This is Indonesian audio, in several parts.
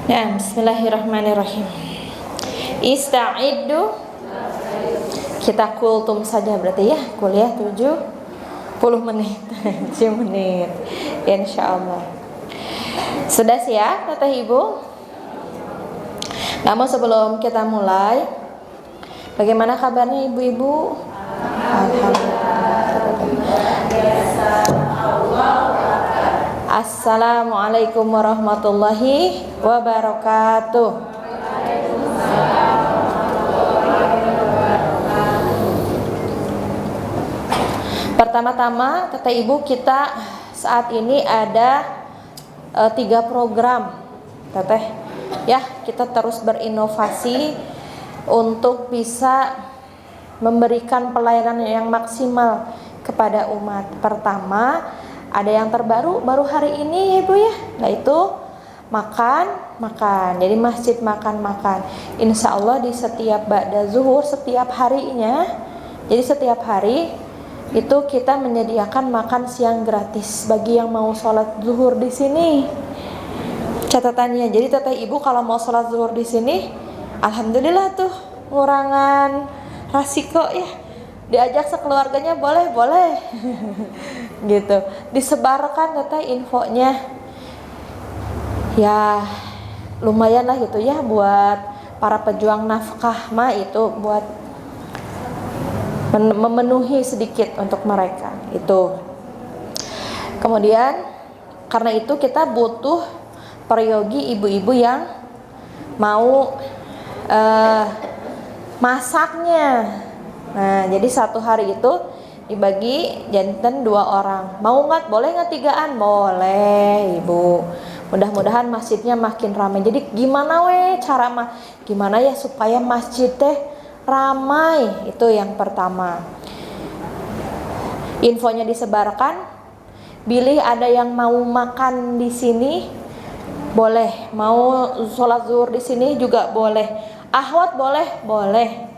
Nah, bismillahirrahmanirrahim. Ista'iddu. Kita kultum saja berarti ya. Kuliah 70 menit 7 menit insyaallah. Sudah siap Bapak Ibu? Namun sebelum kita mulai, bagaimana kabarnya ibu-ibu? Assalamualaikum warahmatullahi wabarakatuh. Pertama-tama kata ibu, kita saat ini ada 3 program teteh ya. Kita terus berinovasi untuk bisa memberikan pelayanan yang maksimal kepada umat. Pertama, ada yang terbaru baru hari ini ya ibu ya, yaitu makan. Jadi masjid makan. Insya Allah di setiap ba'da zuhur, setiap harinya, jadi setiap hari itu kita menyediakan makan siang gratis bagi yang mau sholat zuhur di sini. Catatannya, jadi teteh ibu kalau mau sholat zuhur di sini, alhamdulillah tuh ngurangan resiko ya. Diajak sekeluarganya boleh gitu. Disebarkan teteh infonya. Ya lumayan lah gitu ya buat para pejuang nafkah mah, itu buat memenuhi sedikit untuk mereka itu. Kemudian karena itu kita butuh peryogi ibu-ibu yang mau masaknya. Nah, jadi satu hari itu dibagi jantan 2 orang. Mau nggak? Boleh nggak 3-an? Boleh, ibu. Mudah-mudahan masjidnya makin ramai. Jadi gimana gimana ya supaya masjid teh ramai? Itu yang pertama. Infonya disebarkan. Bilih ada yang mau makan di sini, boleh. Mau sholat zuhur di sini juga boleh. Ahwat boleh.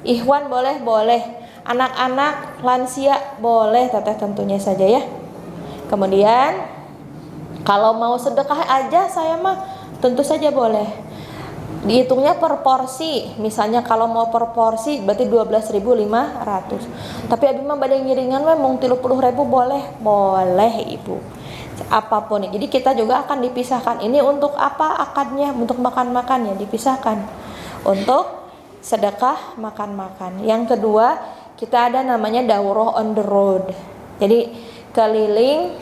Ikhwan boleh. Anak-anak, lansia boleh, teteh tentunya saja ya. Kemudian kalau mau sedekah aja saya mah tentu saja boleh. Dihitungnya per porsi. Misalnya kalau mau per porsi berarti 12.500. Tapi abi mah bade ngiringan we mung 30.000 boleh ibu. Apapun. Jadi kita juga akan dipisahkan. Ini untuk apa akadnya? Untuk makan-makan ya dipisahkan. Untuk sedekah makan-makan. Yang kedua, kita ada namanya daurah on the road. Jadi keliling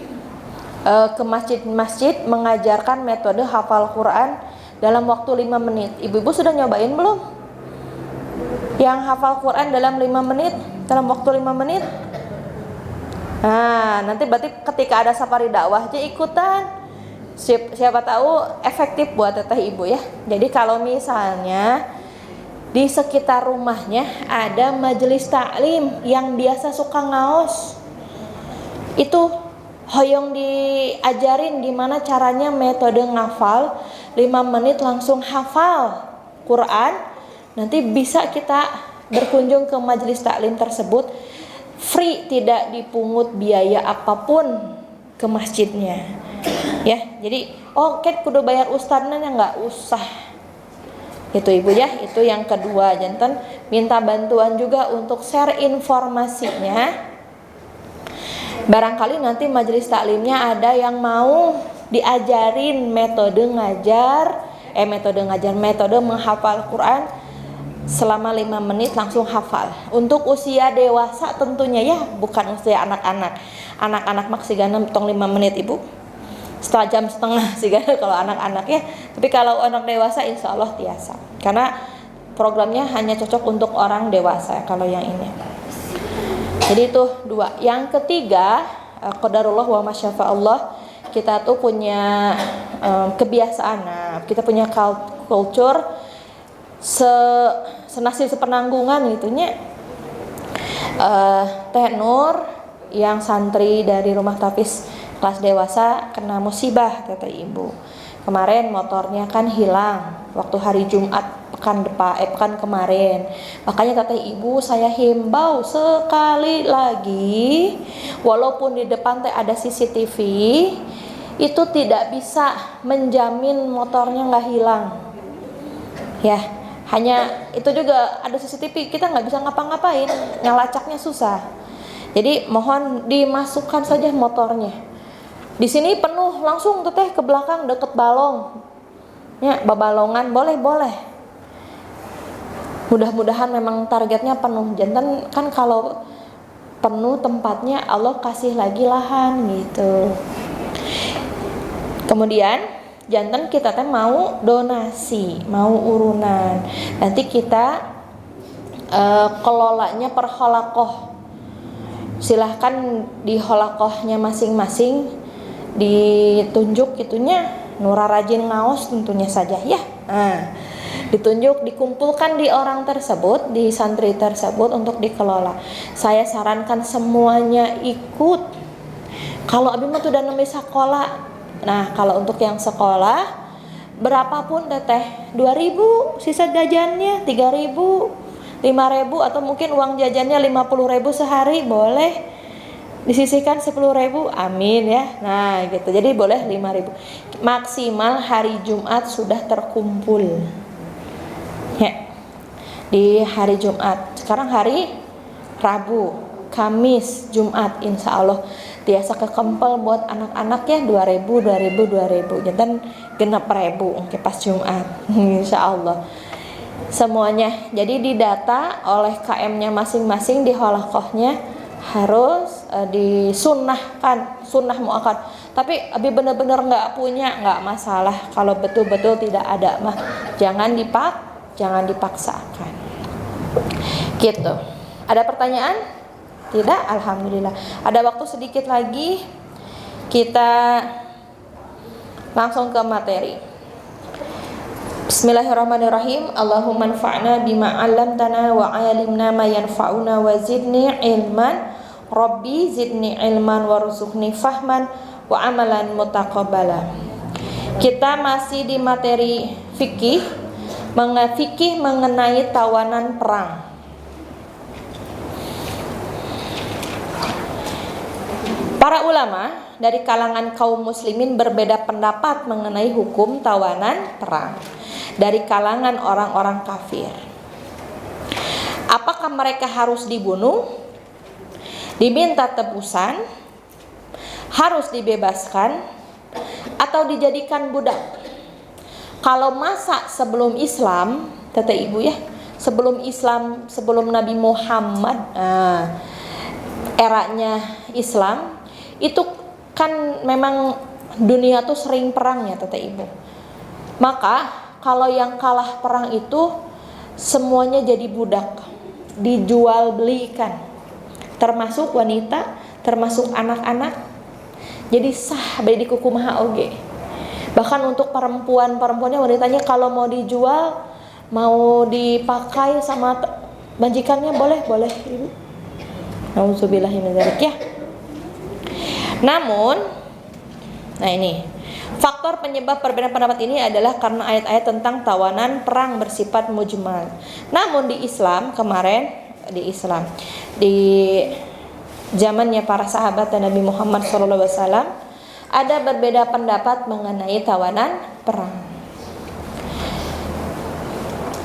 ke masjid-masjid mengajarkan metode hafal Quran dalam waktu 5 menit. Ibu-ibu sudah nyobain belum? Yang hafal Quran dalam 5 menit, dalam waktu 5 menit? Nah, nanti berarti ketika ada safari dakwah aja ikutan. Siapa tahu efektif buat teteh ibu ya. Jadi kalau misalnya di sekitar rumahnya ada majelis taklim yang biasa suka ngaos, itu hoyong diajarin gimana caranya metode ngafal 5 menit langsung hafal Quran. Nanti bisa kita berkunjung ke majelis taklim tersebut, free, tidak dipungut biaya apapun ke masjidnya ya. Jadi kudu bayar ustadznya, nggak usah. Itu ibu ya, itu yang kedua. Jantan minta bantuan juga untuk share informasinya. Barangkali nanti majelis taklimnya ada yang mau diajarin metode menghafal Quran selama 5 menit langsung hafal. Untuk usia dewasa tentunya ya, bukan usia anak-anak. Anak-anak maksimal tong 5 menit ibu. 1,5 jam sih kan kalau anak-anak ya. Tapi kalau anak dewasa insya Allah biasa. Karena programnya hanya cocok untuk orang dewasa kalau yang ini. Jadi itu 2. Yang ketiga, qadarullah wa masyafa'allah, kita tuh punya kebiasaan. Nah, kita punya culture senasib sepenanggungan gitunya. Teh Nur yang santri dari rumah tapis kelas dewasa kena musibah kata ibu. Kemarin motornya kan hilang waktu hari Jumat pekan kemarin. Makanya kata ibu, saya himbau sekali lagi, walaupun di depan teh ada CCTV, itu tidak bisa menjamin motornya nggak hilang. Ya, hanya itu juga ada CCTV, kita nggak bisa ngapa-ngapain, ngelacaknya susah. Jadi mohon dimasukkan saja motornya. Di sini penuh, langsung teteh ke belakang deket balong. Ya, babalongan boleh. Mudah-mudahan memang targetnya penuh. Jantan kan kalau penuh tempatnya Allah kasih lagi lahan gitu. Kemudian jantan kita teh mau donasi, mau urunan. Nanti kita kelolanya per holakoh. Silahkan di holakohnya masing-masing ditunjuk itunya. Nura rajin ngaos tentunya saja ya. Nah, ditunjuk, dikumpulkan di orang tersebut, di santri tersebut untuk dikelola. Saya sarankan semuanya ikut. Kalau abi mah udah nembe sekolah. Nah, kalau untuk yang sekolah berapapun teteh 2.000 sisa jajannya 3.000, 5.000 atau mungkin uang jajannya 50.000 sehari boleh. Disisihkan 10.000, amin ya. Nah gitu, jadi boleh 5.000 maksimal hari Jumat sudah terkumpul ya, di hari Jumat. Sekarang hari Rabu, Kamis, Jumat, insya Allah biasa kekempel buat anak-anak ya 2.000 jantan genep ribu pas Jumat insya Allah semuanya. Jadi didata oleh KM-nya masing-masing di holakohnya harus disunnahkan, sunnah muakkad. Tapi abi benar-benar nggak punya, nggak masalah. Kalau betul-betul tidak ada mah jangan dipaksakan. Gitu. Ada pertanyaan? Tidak? Alhamdulillah. Ada waktu sedikit lagi, kita langsung ke materi. Bismillahirrahmanirrahim. Allahumma anfa'na bima 'allamtana wa 'allimna ma yanfa'una wa zidni ilman. Rabbi zidni ilman warzuqni fahman wa amalan mutaqabbala. Kita masih di materi fikih, mengenai tawanan perang. Para ulama dari kalangan kaum muslimin berbeda pendapat mengenai hukum tawanan perang dari kalangan orang-orang kafir. Apakah mereka harus dibunuh, diminta tebusan, harus dibebaskan, atau dijadikan budak? Kalau masa sebelum Islam, teteh ibu ya, sebelum Islam, sebelum Nabi Muhammad, eranya Islam, itu kan memang dunia tuh sering perang ya teteh ibu. Maka kalau yang kalah perang itu semuanya jadi budak, dijual belikan, termasuk wanita, termasuk anak-anak. Jadi sah bayi di kukumaha oge. Bahkan untuk perempuannya, wanitanya kalau mau dijual, mau dipakai sama majikannya boleh ibu. Nauzubillahi min dzalik ya. Namun, nah ini faktor penyebab perbedaan pendapat ini adalah karena ayat-ayat tentang tawanan perang bersifat mujmal. Namun di Islam kemarin, di zamannya para sahabat dan Nabi Muhammad SAW, ada berbeda pendapat mengenai tawanan perang.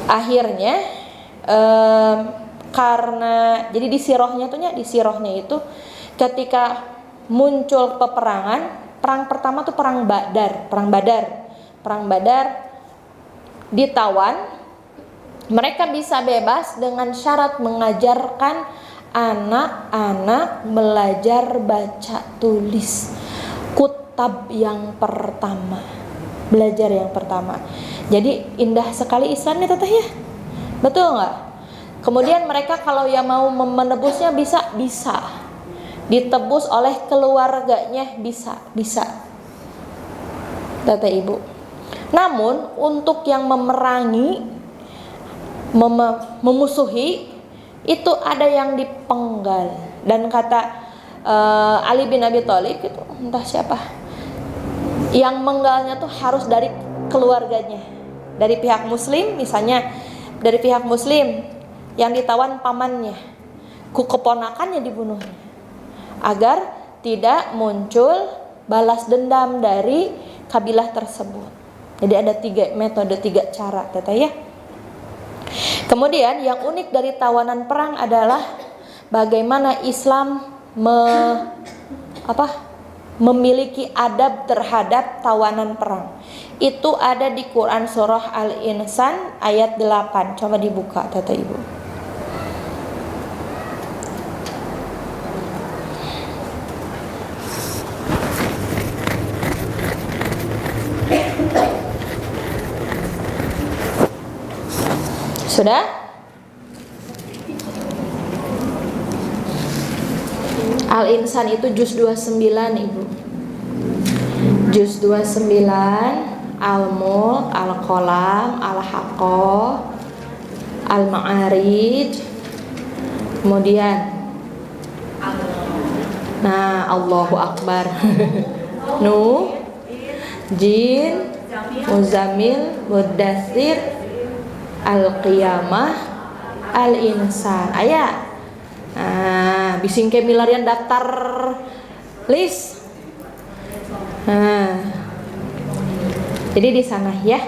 Akhirnya karena jadi di sirohnya itu ketika muncul peperangan, perang pertama tuh perang Badar ditawan, mereka bisa bebas dengan syarat mengajarkan anak-anak belajar baca tulis, kutab yang pertama, belajar yang pertama. Jadi indah sekali Islamnya teteh ya, betul nggak? Kemudian mereka kalau yang mau menebusnya bisa ditebus oleh keluarganya, bisa teteh ibu. Namun untuk yang memerangi, memusuhi, itu ada yang dipenggal. Dan kata Ali bin Abi Thalib itu, entah siapa, yang menggalnya tuh harus dari keluarganya, dari pihak muslim. Misalnya dari pihak muslim yang ditawan pamannya, keponakannya dibunuhnya, agar tidak muncul balas dendam dari kabilah tersebut. Jadi ada 3 metode, 3 cara teteh ya. Kemudian yang unik dari tawanan perang adalah bagaimana Islam memiliki adab terhadap tawanan perang. Itu ada di Quran surah Al-Insan ayat 8. Coba dibuka teteh ibu. Sudah? Al-Insan itu juz 29 ibu. Juz 29, Al-Mulk, Al-Qalam, Al-Haqqah, Al-Ma'arij. Kemudian Allahu Akbar. Nuh, Jin, Muzammil, Muddatsir, Al-Qiyamah, Al-Insan. Aya. Bising ke milarian daftar list. Jadi di sana ya.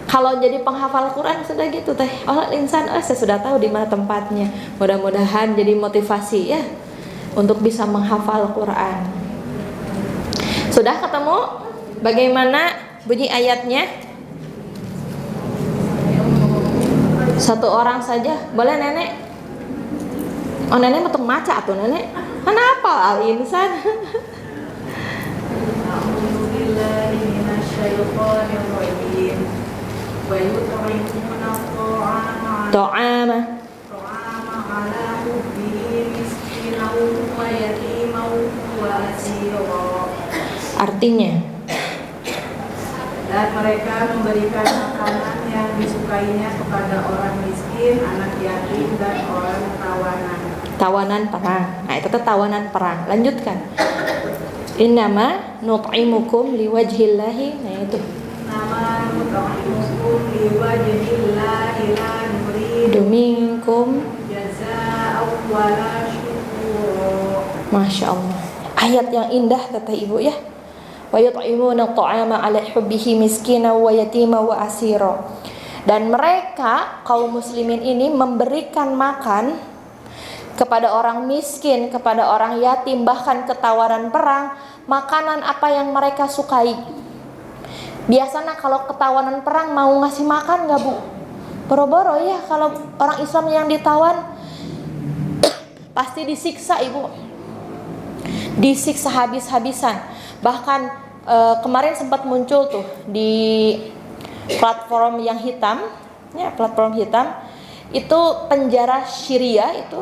Kalau jadi penghafal Quran sudah gitu teh. Al-Insan, saya sudah tahu di mana tempatnya. Mudah-mudahan jadi motivasi ya untuk bisa menghafal Quran. Sudah ketemu bagaimana bunyi ayatnya? Satu orang saja, boleh nenek? Oh nenek mau maca atau nenek? Kenapa Al-Insan? To'ama artinya, dan mereka memberikan makanan yang disukainya kepada orang miskin, anak yatim, dan orang tawanan. Tawanan perang. Nah itu tuh tawanan perang. Lanjutkan. Innama nut'imukum liwajhillahi. Nah itu. Nama nut'imukum liwajhillahi la nuridu minkum jazaa'an wala syukur. Masya Allah. Ayat yang indah kata ibu ya. Wa yut'imuna at'ama 'ala hubbihi miskina wa yatima wa asira. Dan mereka kaum muslimin ini memberikan makan kepada orang miskin, kepada orang yatim, bahkan ketawanan perang, makanan apa yang mereka sukai. Biasanya kalau ketawanan perang mau ngasih makan nggak bu? Boro-boro ya kalau orang Islam yang ditawan pasti disiksa ibu, disiksa habis-habisan. Bahkan kemarin sempat muncul tuh di platform yang hitam, ya platform hitam itu penjara Syria itu.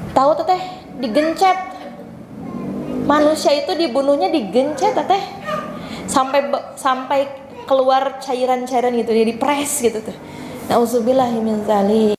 Tahu teteh digencet, manusia itu dibunuhnya digencet teteh, sampai keluar cairan-cairan gitu, jadi press gitu tuh. Nauzubillahi min dzalik.